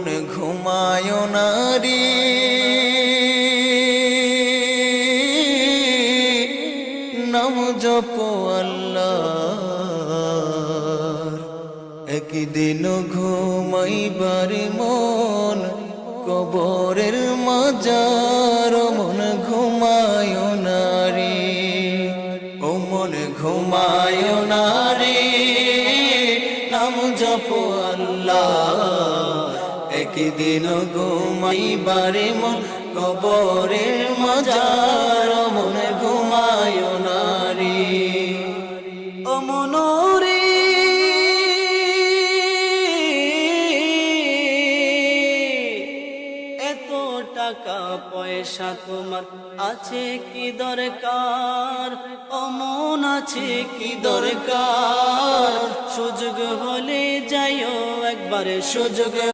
মন ঘুমায় না রে, নাম জপ আল্লাহর। একদিন ঘুমাইবার মন কবরের মাজার, মন ঘুমায় না রে, ও মন ঘুমায় না রে, নাম জপ আল্লাহ। একদিন ঘুমাইবার মন কবরের মাজার, মন ঘুমায় না রে, ও মন রে। টাকা পয়সা তোমার আছে কি দরকার, অমন আছে কি দরকার, সুযোগ হলে যাইও একবারে, সুযোগ